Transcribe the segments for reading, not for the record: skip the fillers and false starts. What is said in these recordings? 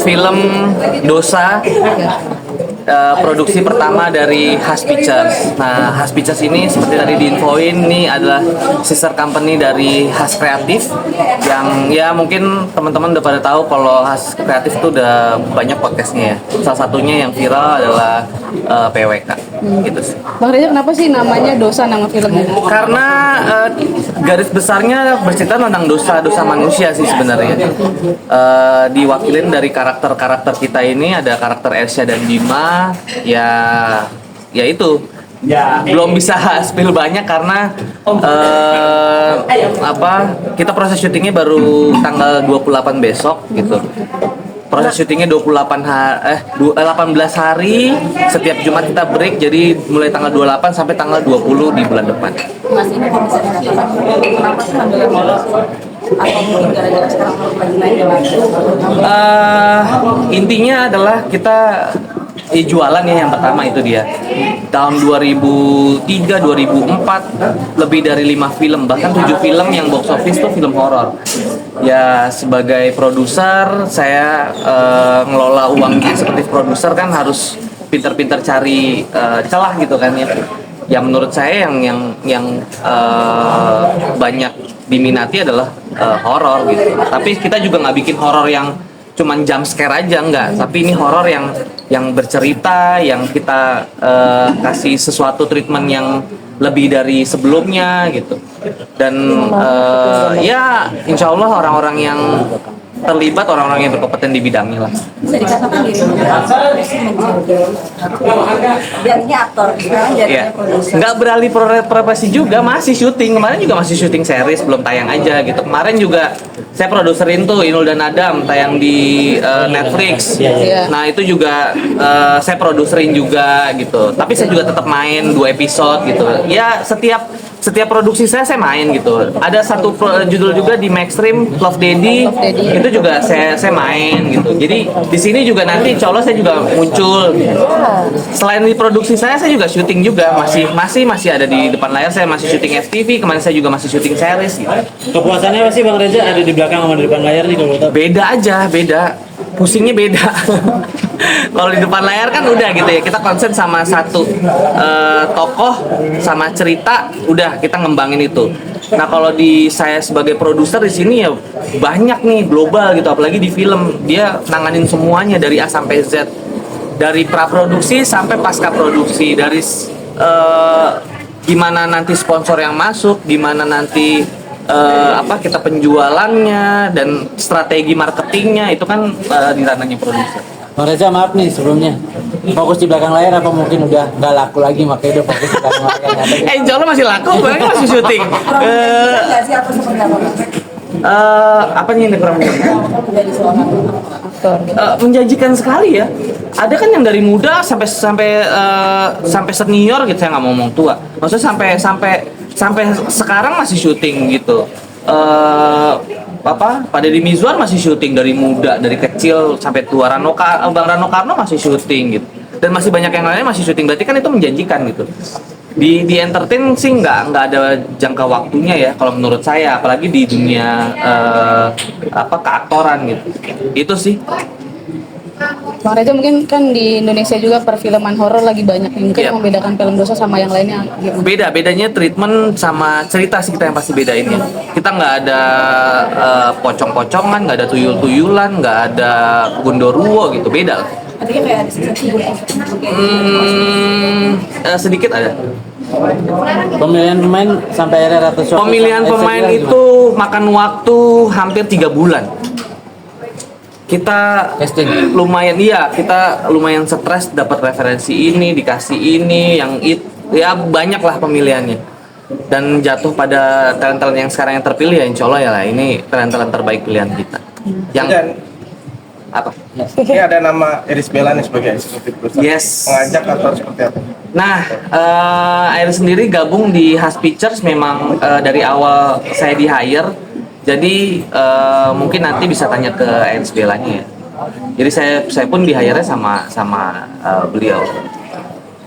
Film Dosa, produksi pertama dari Has Pictures. Nah, Has Pictures ini seperti tadi diinfoin, ini adalah sister company dari Has Kreatif, yang ya mungkin teman-teman udah pada tahu kalau Has Kreatif itu udah banyak podcastnya ya. Salah satunya yang viral adalah PWK. Gitu sih. Bang Reza, kenapa sih namanya Dosa nama filmnya? Karena garis besarnya bercerita tentang dosa-dosa manusia sih sebenarnya. Diwakilin dari karakter-karakter kita ini, ada karakter Ersya dan Bima. Ya itu. Belum bisa spill banyak karena kita proses syutingnya baru tanggal 28 besok gitu. Proses syutingnya 18 hari, setiap Jumat kita break, jadi mulai tanggal 28 sampai tanggal 20 di bulan depan. Mas, ini kalau misalnya kenapa sih ngambil horor? Atau mungkin gara-gara sekarang lagi naik lagi? Intinya adalah kita jualan ya, yang pertama itu dia. Tahun 2003, 2004 lebih dari 5 film, bahkan 7 film yang box office tuh film horor. Ya sebagai produser saya ngelola uang eksekutif produser kan harus pinter-pinter cari celah gitu kan ya. Ya menurut saya yang banyak diminati adalah horor gitu. Tapi kita juga nggak bikin horor yang cuman jump scare aja, enggak, tapi ini horor yang bercerita, yang kita kasih sesuatu treatment yang lebih dari sebelumnya gitu. Dan ya insya Allah orang-orang yang terlibat, orang-orang yang berkompeten di bidangnya lah. Bisa dikatakan gitu, jadinya aktor, sekarang jadinya produser. Nggak beralih profesi juga, masih syuting. Kemarin juga masih syuting series, belum tayang aja gitu. Kemarin juga saya produserin tuh Inul dan Adam, tayang di Netflix. Nah itu juga saya produserin juga gitu. Tapi saya juga tetap main 2 episode gitu. Ya setiap produksi saya main gitu. Ada satu judul juga di Maxstream, Love Daddy. Itu juga saya main gitu. Jadi di sini juga nanti insya Allah saya juga muncul. Selain di produksi saya juga syuting juga, masih ada di depan layar. Saya masih syuting FTV, kemarin saya juga masih syuting series gitu. Kepuasannya apa sih Bang Reza, ada di belakang sama di depan layar nih kalau tahu? Beda aja, pusingnya beda. Kalau di depan layar kan udah gitu ya, kita konsen sama satu tokoh sama cerita, udah kita ngembangin itu. Nah kalau di saya sebagai produser di sini ya banyak nih, global gitu, apalagi di film dia nanganin semuanya dari A sampai Z, dari praproduksi sampai pasca produksi, dari gimana nanti sponsor yang masuk, gimana nanti kita penjualannya dan strategi marketingnya, itu kan di ranahnya produser. Bang Reza, maaf nih sebelumnya, fokus di belakang layar apa mungkin udah nggak laku lagi makanya udah fokus di belakang layar? Insya Allah masih laku, makanya masih syuting. Nggak sih atau seperti apa? Apanya yang kurang Dari seorang aktor. menjanjikan sekali ya. Ada kan yang dari muda sampai senior gitu, saya nggak mau ngomong tua. Maksudnya sampai sekarang masih syuting gitu. Pak Deddy Mizwar masih syuting dari muda, dari kecil sampai tua. Bang Rano Karno masih syuting gitu. Dan masih banyak yang lainnya masih syuting. Berarti kan itu menjanjikan gitu. Di entertain sih nggak ada jangka waktunya ya kalau menurut saya, apalagi di dunia keaktoran gitu. Itu sih. Bang Reza, mungkin kan di Indonesia juga perfilman horor lagi banyak nih. Mungkin yang membedakan film Dosa sama yang lainnya gimana? Bedanya treatment sama cerita sih, kita yang pasti bedain ya. Kita nggak ada pocong-pocongan, nggak ada tuyul-tuyulan, nggak ada gondoruo gitu, beda lah. Artinya kayak ada sensasi Sedikit ada. Pemilihan pemain sampai akhirnya ratusan. Pemilihan pemain itu makan waktu hampir 3 bulan. Kita Casting. kita lumayan stres, dapat referensi ini, dikasih ini, ya banyak lah pemilihannya. Dan jatuh pada talent-talent yang sekarang yang terpilih ya, insya Allah ya lah, ini talent-talent terbaik pilihan kita. Yang Dan apa? ini ada nama Iris Bella nih sebagai eksekutif produser. Yes. Mengajak atau seperti apa? Nah, Iris sendiri gabung di Has Pictures memang dari awal saya di hire. Jadi mungkin nanti bisa tanya ke Iris Bellanya ya. Jadi saya pun di hire sama beliau.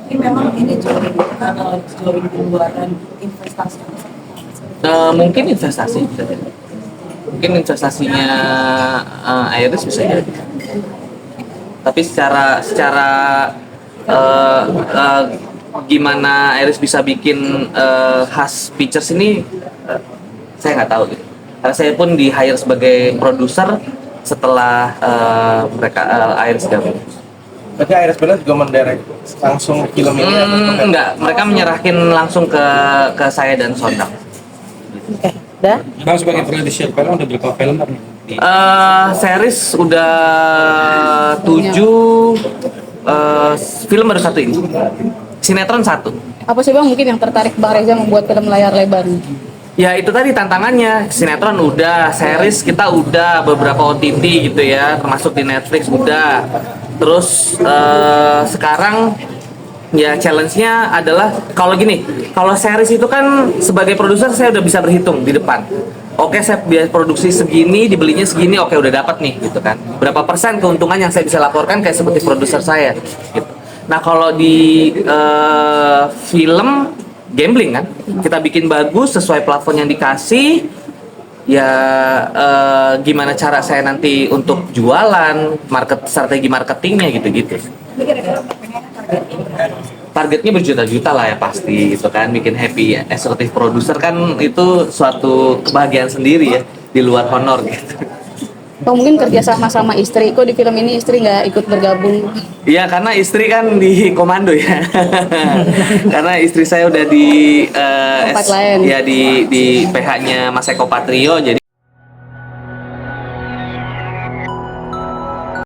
Ini memang ini juga kalau jauh di luaran investasi. Mungkin investasi bisa jadi. Mungkin investasinya Iris bisa jadi. Tapi secara eh, eh, gimana Iris bisa bikin khas Pictures ini, saya nggak tahu gitu. Karena saya pun di hire sebagai produser setelah mereka Iris gabung. Berarti Iris Bella juga mendirect langsung film ini atau seperti apa? Enggak, mereka menyerahkan langsung ke saya dan Sondang. Oke, udah. Bang, sebagai produser film udah berapa film Bang? Series udah 7, film baru 1 ini. Sinetron 1. Apa sih Bang mungkin yang tertarik Bang Reza membuat film layar lebar? Ya itu tadi tantangannya, sinetron udah, series kita udah, beberapa OTT gitu ya, termasuk di Netflix udah. Terus sekarang ya challenge-nya adalah kalau gini, kalau series itu kan sebagai produser saya udah bisa berhitung di depan. Oke, saya biaya produksi segini, dibelinya segini, oke udah dapat nih gitu kan. Berapa persen keuntungan yang saya bisa laporkan kayak seperti produser saya gitu. Nah kalau di film gambling kan, kita bikin bagus sesuai plafon yang dikasih, ya gimana cara saya nanti untuk jualan, strategi marketingnya gitu-gitu. Targetnya berjuta-juta lah ya pasti gitu kan, bikin happy ya. Eksekutif produser kan itu suatu kebahagiaan sendiri ya di luar honor gitu. Bang mungkin kerja sama istri, kok di film ini istri nggak ikut bergabung? Iya karena istri kan di komando ya. Karena istri saya udah di Tempat lain. ya di PH-nya Mas Eko Patrio, jadi